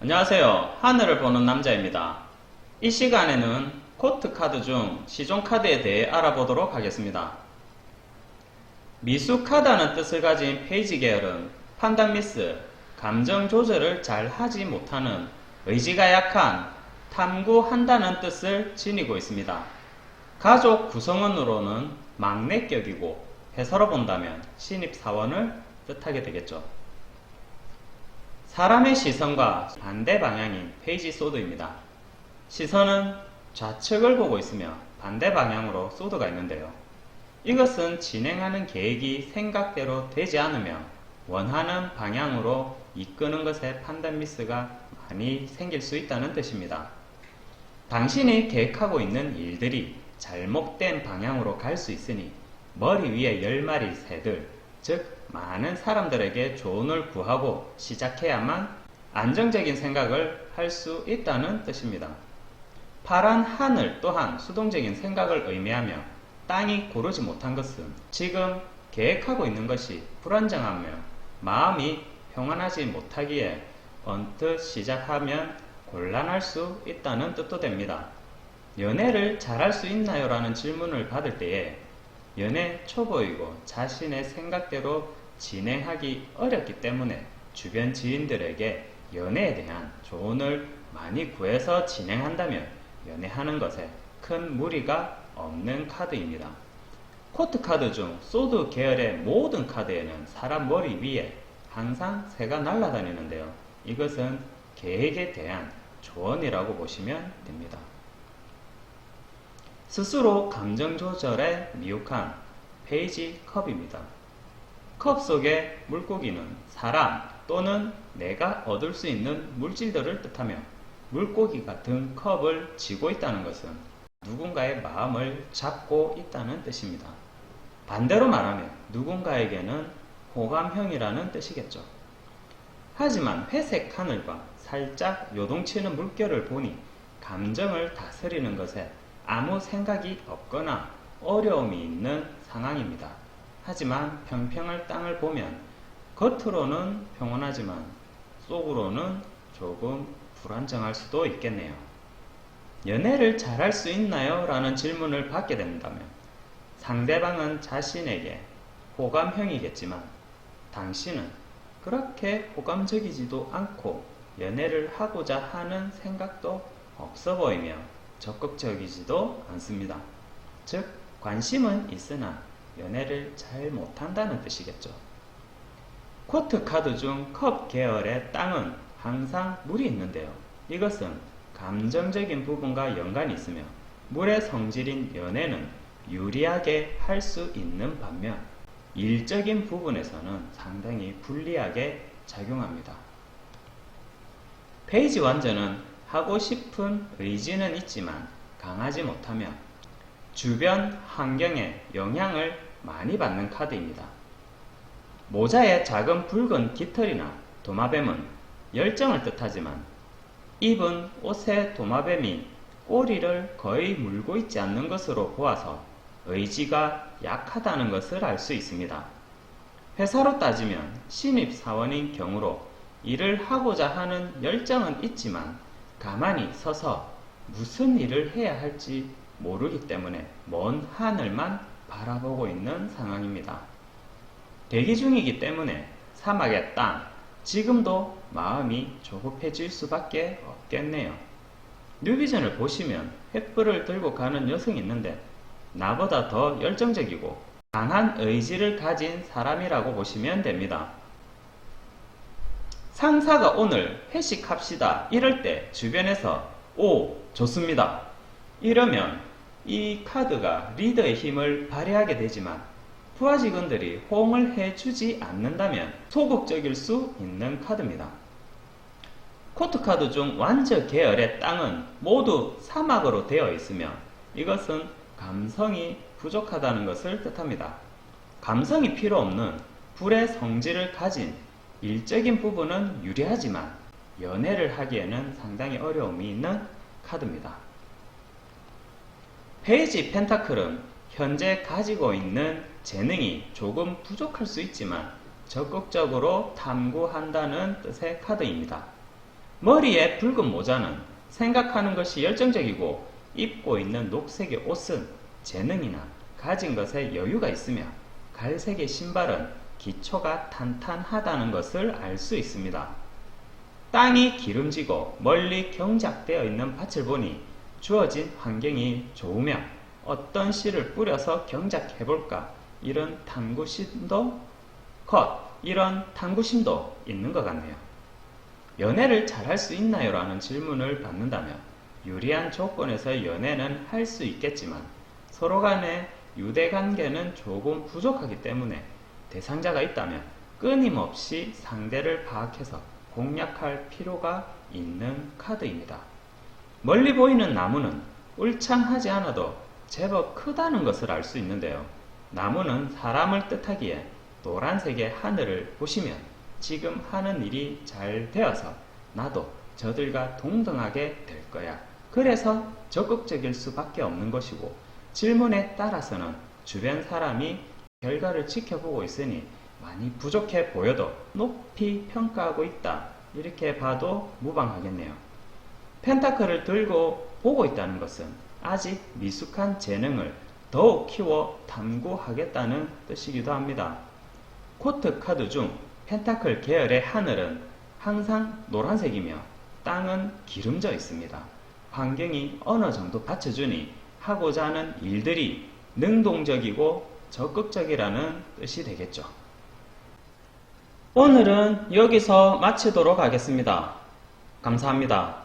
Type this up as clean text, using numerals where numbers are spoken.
안녕하세요. 하늘을 보는 남자입니다. 이 시간에는 코트 카드 중 시종 카드에 대해 알아보도록 하겠습니다. 미숙하다는 뜻을 가진 페이지 계열은 판단 미스, 감정 조절을 잘 하지 못하는, 의지가 약한, 탐구한다는 뜻을 지니고 있습니다. 가족 구성원으로는 막내격이고 회사로 본다면 신입사원을 뜻하게 되겠죠. 사람의 시선과 반대 방향인 페이지 소드입니다. 시선은 좌측을 보고 있으며 반대 방향으로 소드가 있는데요. 이것은 진행하는 계획이 생각대로 되지 않으며 원하는 방향으로 이끄는 것에 판단 미스가 많이 생길 수 있다는 뜻입니다. 당신이 계획하고 있는 일들이 잘못된 방향으로 갈 수 있으니 머리 위에 10마리 새들, 즉 많은 사람들에게 조언을 구하고 시작해야만 안정적인 생각을 할 수 있다는 뜻입니다. 파란 하늘 또한 수동적인 생각을 의미하며 땅이 고르지 못한 것은 지금 계획하고 있는 것이 불안정하며 마음이 평안하지 못하기에 언뜻 시작하면 곤란할 수 있다는 뜻도 됩니다. 연애를 잘할 수 있나요? 라는 질문을 받을 때에 연애 초보이고 자신의 생각대로 진행하기 어렵기 때문에 주변 지인들에게 연애에 대한 조언을 많이 구해서 진행한다면 연애하는 것에 큰 무리가 없는 카드입니다. 코트 카드 중 소드 계열의 모든 카드에는 사람 머리 위에 항상 새가 날아다니는데요. 이것은 계획에 대한 조언이라고 보시면 됩니다. 스스로 감정 조절에 미혹한 페이지 컵입니다. 컵 속의 물고기는 사람 또는 내가 얻을 수 있는 물질들을 뜻하며 물고기가 든 컵을 쥐고 있다는 것은 누군가의 마음을 잡고 있다는 뜻입니다. 반대로 말하면 누군가에게는 호감형이라는 뜻이겠죠. 하지만 회색 하늘과 살짝 요동치는 물결을 보니 감정을 다스리는 것에 아무 생각이 없거나 어려움이 있는 상황입니다. 하지만 평평한 땅을 보면 겉으로는 평온하지만 속으로는 조금 불안정할 수도 있겠네요. 연애를 잘할 수 있나요? 라는 질문을 받게 된다면 상대방은 자신에게 호감형이겠지만 당신은 그렇게 호감적이지도 않고 연애를 하고자 하는 생각도 없어 보이며 적극적이지도 않습니다. 즉 관심은 있으나 연애를 잘 못한다는 뜻이겠죠. 코트 카드 중 컵 계열의 땅은 항상 물이 있는데요. 이것은 감정적인 부분과 연관이 있으며 물의 성질인 연애는 유리하게 할 수 있는 반면 일적인 부분에서는 상당히 불리하게 작용합니다. 페이지 완전은 하고 싶은 의지는 있지만 강하지 못하며 주변 환경에 영향을 많이 받는 카드입니다. 모자의 작은 붉은 깃털이나 도마뱀은 열정을 뜻하지만 입은 옷의 도마뱀이 꼬리를 거의 물고 있지 않는 것으로 보아서 의지가 약하다는 것을 알 수 있습니다. 회사로 따지면 신입사원인 경우로 일을 하고자 하는 열정은 있지만 가만히 서서 무슨 일을 해야 할지 모르기 때문에 먼 하늘만 바라보고 있는 상황입니다. 대기 중이기 때문에 사막의 땅, 지금도 마음이 조급해질 수밖에 없겠네요. 뉴비전을 보시면 횃불을 들고 가는 여성이 있는데 나보다 더 열정적이고 강한 의지를 가진 사람이라고 보시면 됩니다. 상사가 오늘 회식합시다 이럴 때 주변에서 오 좋습니다 이러면 이 카드가 리더의 힘을 발휘하게 되지만 부하 직원들이 호응을 해주지 않는다면 소극적일 수 있는 카드입니다. 코트 카드 중 완저 계열의 땅은 모두 사막으로 되어 있으며 이것은 감성이 부족하다는 것을 뜻합니다. 감성이 필요 없는 불의 성질을 가진 일적인 부분은 유리하지만 연애를 하기에는 상당히 어려움이 있는 카드입니다. 페이지 펜타클은 현재 가지고 있는 재능이 조금 부족할 수 있지만 적극적으로 탐구한다는 뜻의 카드입니다. 머리에 붉은 모자는 생각하는 것이 열정적이고 입고 있는 녹색의 옷은 재능이나 가진 것에 여유가 있으며 갈색의 신발은 기초가 탄탄하다는 것을 알 수 있습니다. 땅이 기름지고 멀리 경작되어 있는 밭을 보니 주어진 환경이 좋으며 어떤 씨를 뿌려서 경작해볼까 이런 탐구심도 있는 것 같네요. 연애를 잘할 수 있나요? 라는 질문을 받는다면 유리한 조건에서 연애는 할 수 있겠지만 서로 간의 유대관계는 조금 부족하기 때문에 대상자가 있다면 끊임없이 상대를 파악해서 공략할 필요가 있는 카드입니다. 멀리 보이는 나무는 울창하지 않아도 제법 크다는 것을 알 수 있는데요. 나무는 사람을 뜻하기에 노란색의 하늘을 보시면 지금 하는 일이 잘 되어서 나도 저들과 동등하게 될 거야. 그래서 적극적일 수밖에 없는 것이고 질문에 따라서는 주변 사람이 결과를 지켜보고 있으니 많이 부족해 보여도 높이 평가하고 있다. 이렇게 봐도 무방하겠네요. 펜타클을 들고 보고 있다는 것은 아직 미숙한 재능을 더욱 키워 탐구하겠다는 뜻이기도 합니다. 코트 카드 중 펜타클 계열의 하늘은 항상 노란색이며 땅은 기름져 있습니다. 환경이 어느 정도 받쳐주니 하고자 하는 일들이 능동적이고 적극적이라는 뜻이 되겠죠. 오늘은 여기서 마치도록 하겠습니다. 감사합니다.